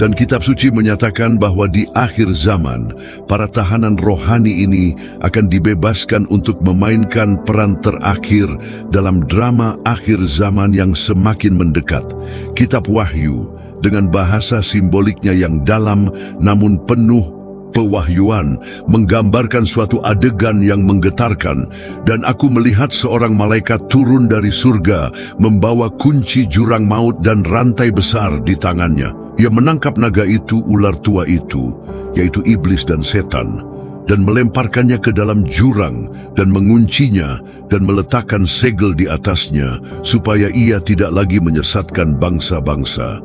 Dan kitab suci menyatakan bahwa di akhir zaman, para tahanan rohani ini akan dibebaskan untuk memainkan peran terakhir dalam drama akhir zaman yang semakin mendekat. Kitab Wahyu dengan bahasa simboliknya yang dalam namun penuh pewahyuan, menggambarkan suatu adegan yang menggetarkan, dan aku melihat seorang malaikat turun dari surga, membawa kunci jurang maut dan rantai besar di tangannya. Ia menangkap naga itu, ular tua itu, yaitu iblis dan setan, dan melemparkannya ke dalam jurang, dan menguncinya, dan meletakkan segel di atasnya, supaya ia tidak lagi menyesatkan bangsa-bangsa.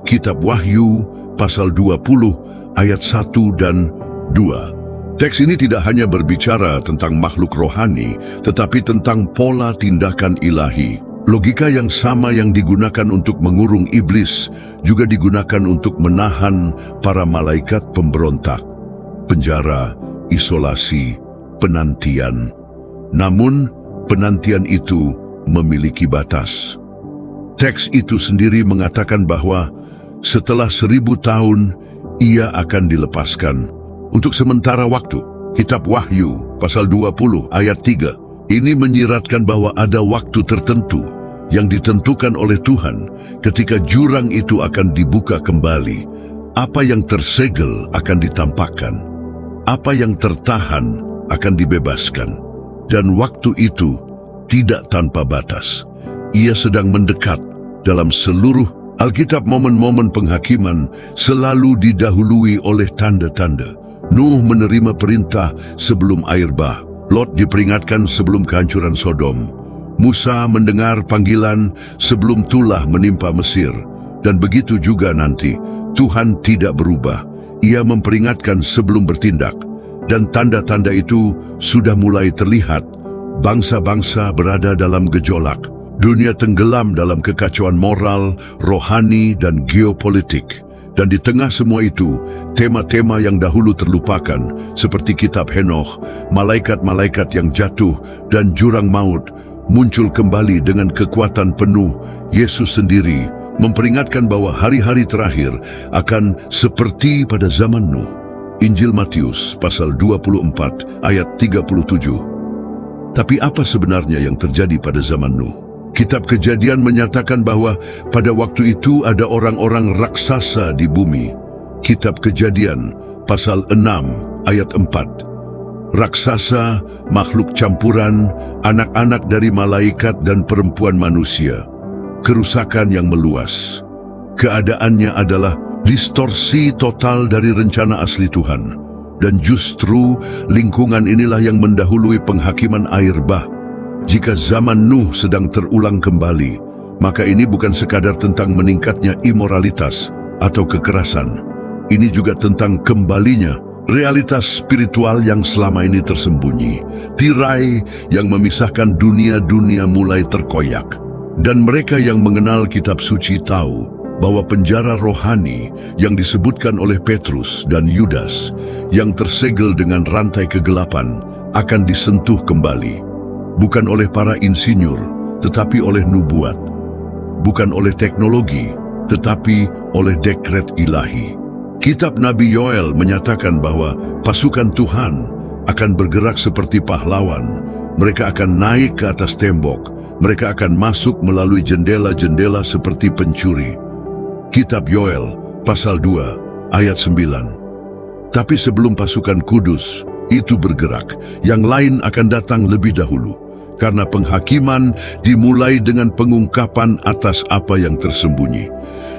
Kitab Wahyu, pasal 20, ayat 1 dan 2. Teks ini tidak hanya berbicara tentang makhluk rohani, tetapi tentang pola tindakan ilahi. Logika yang sama yang digunakan untuk mengurung iblis, juga digunakan untuk menahan para malaikat pemberontak. Penjara, isolasi, penantian. Namun, penantian itu memiliki batas. Teks itu sendiri mengatakan bahwa setelah 1000 tahun, ia akan dilepaskan. Untuk sementara waktu, Kitab Wahyu, pasal 20, ayat 3, ini menyiratkan bahwa ada waktu tertentu yang ditentukan oleh Tuhan ketika jurang itu akan dibuka kembali. Apa yang tersegel akan ditampakkan. Apa yang tertahan akan dibebaskan. Dan waktu itu tidak tanpa batas. Ia sedang mendekat. Dalam seluruh Alkitab, momen-momen penghakiman selalu didahului oleh tanda-tanda. Nuh menerima perintah sebelum air bah. Lot diperingatkan sebelum kehancuran Sodom. Musa mendengar panggilan sebelum tulah menimpa Mesir. Dan begitu juga nanti, Tuhan tidak berubah. Ia memperingatkan sebelum bertindak. Dan tanda-tanda itu sudah mulai terlihat. Bangsa-bangsa berada dalam gejolak. Dunia tenggelam dalam kekacauan moral, rohani, dan geopolitik. Dan di tengah semua itu, tema-tema yang dahulu terlupakan, seperti kitab Henokh, malaikat-malaikat yang jatuh, dan jurang maut, muncul kembali dengan kekuatan penuh. Yesus sendiri memperingatkan bahwa hari-hari terakhir akan seperti pada zaman Nuh. Injil Matius, pasal 24, ayat 37. Tapi apa sebenarnya yang terjadi pada zaman Nuh? Kitab Kejadian menyatakan bahwa pada waktu itu ada orang-orang raksasa di bumi. Kitab Kejadian, pasal 6, ayat 4. Raksasa, makhluk campuran, anak-anak dari malaikat dan perempuan manusia. Kerusakan yang meluas. Keadaannya adalah distorsi total dari rencana asli Tuhan. Dan justru lingkungan inilah yang mendahului penghakiman air bah. Jika zaman Nuh sedang terulang kembali, maka ini bukan sekadar tentang meningkatnya imoralitas atau kekerasan. Ini juga tentang kembalinya realitas spiritual yang selama ini tersembunyi. Tirai yang memisahkan dunia-dunia mulai terkoyak. Dan mereka yang mengenal kitab suci tahu bahwa penjara rohani yang disebutkan oleh Petrus dan Yudas yang tersegel dengan rantai kegelapan akan disentuh kembali. Bukan oleh para insinyur, tetapi oleh nubuat. Bukan oleh teknologi, tetapi oleh dekret ilahi. Kitab Nabi Yoel menyatakan bahwa pasukan Tuhan akan bergerak seperti pahlawan. Mereka akan naik ke atas tembok. Mereka akan masuk melalui jendela-jendela seperti pencuri. Kitab Yoel, pasal 2, ayat 9. Tapi sebelum pasukan kudus itu bergerak, yang lain akan datang lebih dahulu. Karena penghakiman dimulai dengan pengungkapan atas apa yang tersembunyi.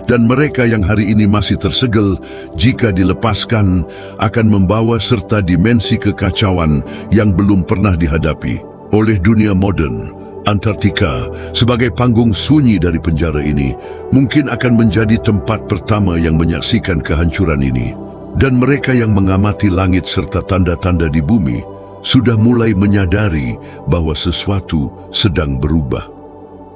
Dan mereka yang hari ini masih tersegel, jika dilepaskan, akan membawa serta dimensi kekacauan yang belum pernah dihadapi oleh dunia modern. Antartika, sebagai panggung sunyi dari penjara ini, mungkin akan menjadi tempat pertama yang menyaksikan kehancuran ini. Dan mereka yang mengamati langit serta tanda-tanda di bumi, sudah mulai menyadari bahwa sesuatu sedang berubah.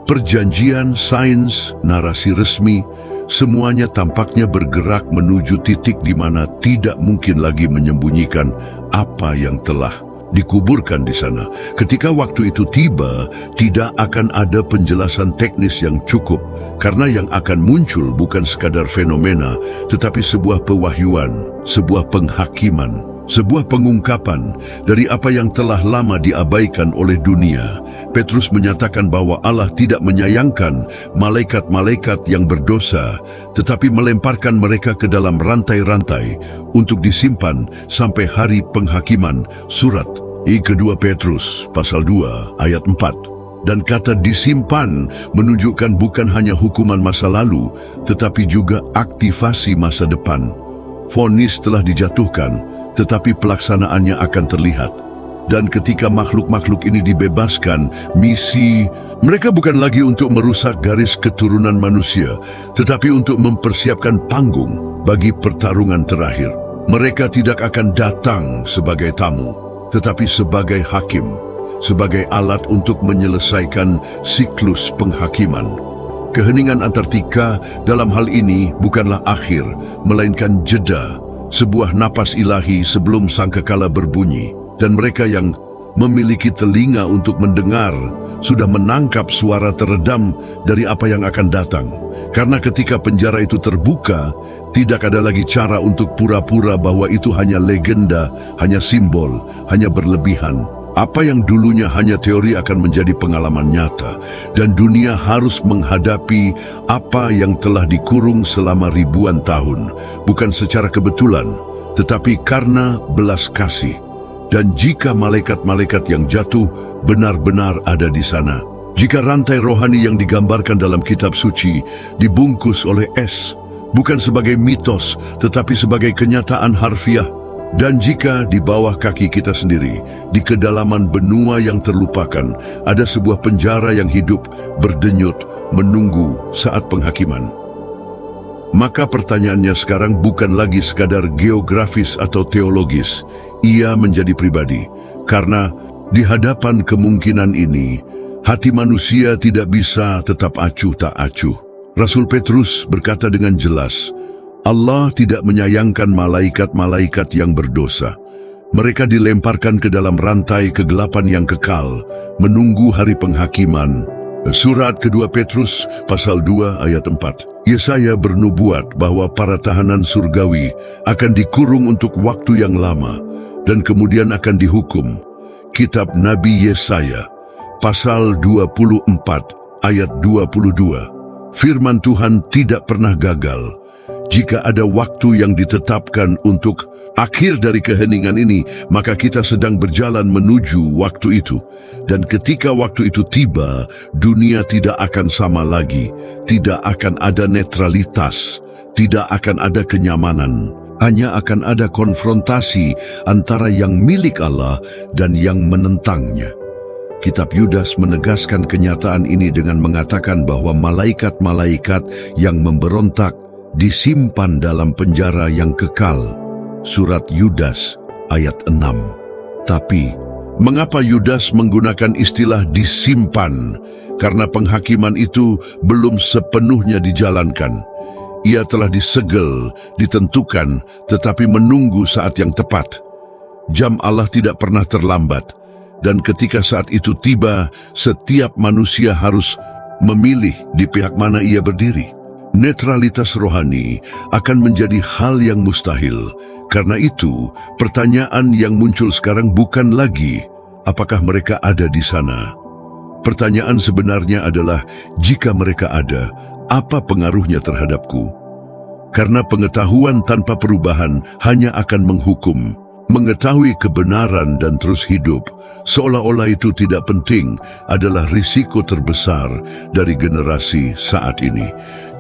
Perjanjian, sains, narasi resmi, semuanya tampaknya bergerak menuju titik di mana tidak mungkin lagi menyembunyikan apa yang telah dikuburkan di sana. Ketika waktu itu tiba, tidak akan ada penjelasan teknis yang cukup, karena yang akan muncul bukan sekadar fenomena, tetapi sebuah pewahyuan, sebuah penghakiman. Sebuah pengungkapan dari apa yang telah lama diabaikan oleh dunia. Petrus menyatakan bahwa Allah tidak menyayangkan malaikat-malaikat yang berdosa, tetapi melemparkan mereka ke dalam rantai-rantai untuk disimpan sampai hari penghakiman. Surat kedua Petrus pasal 2 ayat 4. Dan kata disimpan menunjukkan bukan hanya hukuman masa lalu, tetapi juga aktivasi masa depan. Vonis telah dijatuhkan, tetapi pelaksanaannya akan terlihat. Dan ketika makhluk-makhluk ini dibebaskan, misi mereka bukan lagi untuk merusak garis keturunan manusia, tetapi untuk mempersiapkan panggung bagi pertarungan terakhir. Mereka tidak akan datang sebagai tamu, tetapi sebagai hakim, sebagai alat untuk menyelesaikan siklus penghakiman. Keheningan Antartika dalam hal ini bukanlah akhir, melainkan jeda, sebuah napas ilahi sebelum sangkakala berbunyi. Dan mereka yang memiliki telinga untuk mendengar sudah menangkap suara teredam dari apa yang akan datang. Karena ketika penjara itu terbuka, tidak ada lagi cara untuk pura-pura bahwa itu hanya legenda, hanya simbol, hanya berlebihan. Apa yang dulunya hanya teori akan menjadi pengalaman nyata, dan dunia harus menghadapi apa yang telah dikurung selama ribuan tahun, bukan secara kebetulan, tetapi karena belas kasih. Dan jika malaikat-malaikat yang jatuh benar-benar ada di sana, jika rantai rohani yang digambarkan dalam kitab suci dibungkus oleh es, bukan sebagai mitos, tetapi sebagai kenyataan harfiah, dan jika di bawah kaki kita sendiri, di kedalaman benua yang terlupakan, ada sebuah penjara yang hidup, berdenyut, menunggu saat penghakiman. Maka pertanyaannya sekarang bukan lagi sekadar geografis atau teologis, ia menjadi pribadi. Karena di hadapan kemungkinan ini, hati manusia tidak bisa tetap acuh tak acuh. Rasul Petrus berkata dengan jelas, Allah tidak menyayangkan malaikat-malaikat yang berdosa. Mereka dilemparkan ke dalam rantai kegelapan yang kekal, menunggu hari penghakiman. Surat kedua Petrus pasal 2 ayat 4. Yesaya bernubuat bahwa para tahanan surgawi akan dikurung untuk waktu yang lama dan kemudian akan dihukum. Kitab Nabi Yesaya pasal 24 ayat 22. Firman Tuhan tidak pernah gagal. Jika ada waktu yang ditetapkan untuk akhir dari keheningan ini, maka kita sedang berjalan menuju waktu itu. Dan ketika waktu itu tiba, dunia tidak akan sama lagi. Tidak akan ada netralitas, tidak akan ada kenyamanan. Hanya akan ada konfrontasi antara yang milik Allah dan yang menentangnya. Kitab Yudas menegaskan kenyataan ini dengan mengatakan bahwa malaikat-malaikat yang memberontak disimpan dalam penjara yang kekal. Surat Yudas ayat 6. Tapi, mengapa Yudas menggunakan istilah disimpan? Karena penghakiman itu belum sepenuhnya dijalankan. Ia telah disegel, ditentukan, tetapi menunggu saat yang tepat. Jam Allah tidak pernah terlambat, dan ketika saat itu tiba, setiap manusia harus memilih di pihak mana ia berdiri. Netralitas rohani akan menjadi hal yang mustahil. Karena itu, pertanyaan yang muncul sekarang bukan lagi apakah mereka ada di sana. Pertanyaan sebenarnya adalah, jika mereka ada, apa pengaruhnya terhadapku? Karena pengetahuan tanpa perubahan hanya akan menghukum. Mengetahui kebenaran dan terus hidup, seolah-olah itu tidak penting, adalah risiko terbesar dari generasi saat ini.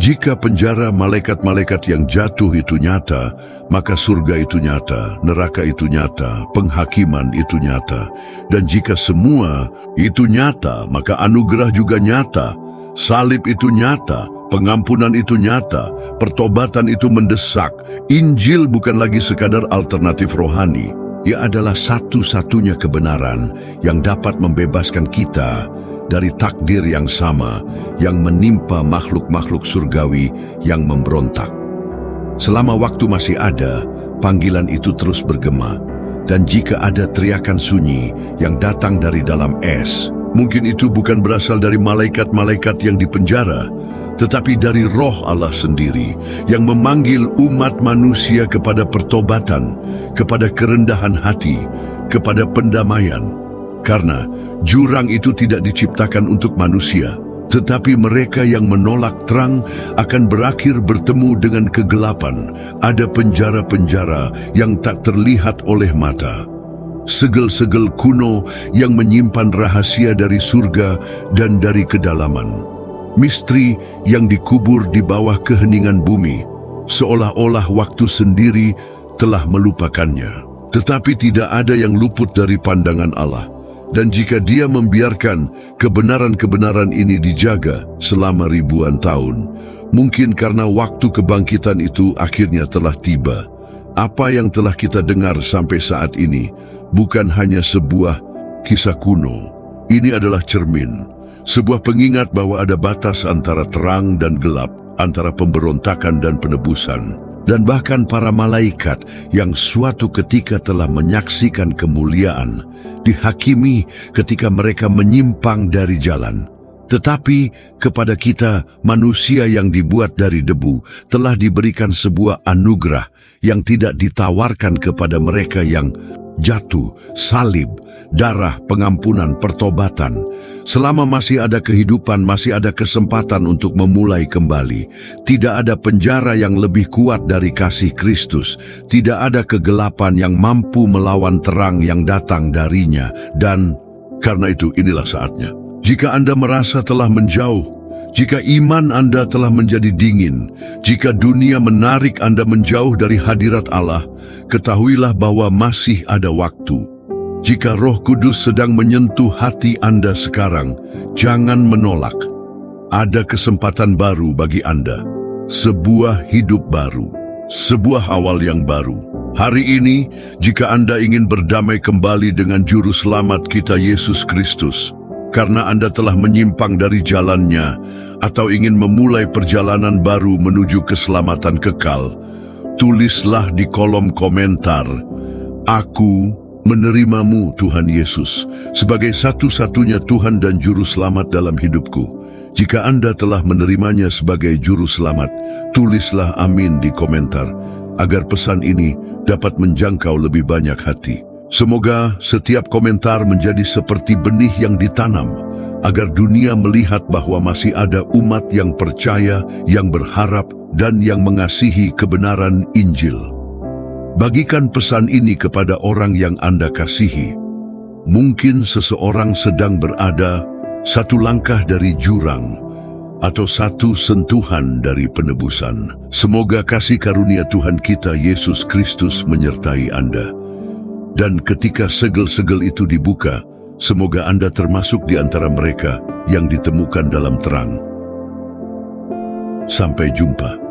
Jika penjara malaikat-malaikat yang jatuh itu nyata, maka surga itu nyata, neraka itu nyata, penghakiman itu nyata. Dan jika semua itu nyata, maka anugerah juga nyata. Salib itu nyata, pengampunan itu nyata, pertobatan itu mendesak. Injil bukan lagi sekadar alternatif rohani. Ia adalah satu-satunya kebenaran yang dapat membebaskan kita dari takdir yang sama yang menimpa makhluk-makhluk surgawi yang memberontak. Selama waktu masih ada, panggilan itu terus bergema. Dan jika ada teriakan sunyi yang datang dari dalam es, mungkin itu bukan berasal dari malaikat-malaikat yang dipenjara, tetapi dari Roh Allah sendiri yang memanggil umat manusia kepada pertobatan, kepada kerendahan hati, kepada pendamaian. Karena jurang itu tidak diciptakan untuk manusia, tetapi mereka yang menolak terang akan berakhir bertemu dengan kegelapan. Ada penjara-penjara yang tak terlihat oleh mata, segel-segel kuno yang menyimpan rahasia dari surga dan dari kedalaman, misteri yang dikubur di bawah keheningan bumi, seolah-olah waktu sendiri telah melupakannya. Tetapi tidak ada yang luput dari pandangan Allah. Dan jika Dia membiarkan kebenaran-kebenaran ini dijaga selama ribuan tahun, mungkin karena waktu kebangkitan itu akhirnya telah tiba. Apa yang telah kita dengar sampai saat ini bukan hanya sebuah kisah kuno. Ini adalah cermin, sebuah pengingat bahwa ada batas antara terang dan gelap, antara pemberontakan dan penebusan. Dan bahkan para malaikat yang suatu ketika telah menyaksikan kemuliaan dihakimi ketika mereka menyimpang dari jalan. Tetapi kepada kita, manusia yang dibuat dari debu, telah diberikan sebuah anugerah yang tidak ditawarkan kepada mereka yang jatuh, salib, darah, pengampunan, pertobatan. Selama masih ada kehidupan, masih ada kesempatan untuk memulai kembali. Tidak ada penjara yang lebih kuat dari kasih Kristus. Tidak ada kegelapan yang mampu melawan terang yang datang darinya. Dan karena itu inilah saatnya. Jika Anda merasa telah menjauh, jika iman Anda telah menjadi dingin, jika dunia menarik Anda menjauh dari hadirat Allah, ketahuilah bahwa masih ada waktu. Jika Roh Kudus sedang menyentuh hati Anda sekarang, jangan menolak. Ada kesempatan baru bagi Anda, sebuah hidup baru, sebuah awal yang baru. Hari ini, jika Anda ingin berdamai kembali dengan Juru Selamat kita Yesus Kristus, karena Anda telah menyimpang dari jalannya, atau ingin memulai perjalanan baru menuju keselamatan kekal, tulislah di kolom komentar, "Aku menerimamu Tuhan Yesus sebagai satu-satunya Tuhan dan Juru Selamat dalam hidupku." Jika Anda telah menerimanya sebagai Juru Selamat, tulislah amin di komentar, agar pesan ini dapat menjangkau lebih banyak hati. Semoga setiap komentar menjadi seperti benih yang ditanam, agar dunia melihat bahwa masih ada umat yang percaya, yang berharap, dan yang mengasihi kebenaran Injil. Bagikan pesan ini kepada orang yang Anda kasihi. Mungkin seseorang sedang berada satu langkah dari jurang, atau satu sentuhan dari penebusan. Semoga kasih karunia Tuhan kita Yesus Kristus menyertai Anda. Dan ketika segel-segel itu dibuka, semoga Anda termasuk di antara mereka yang ditemukan dalam terang. Sampai jumpa.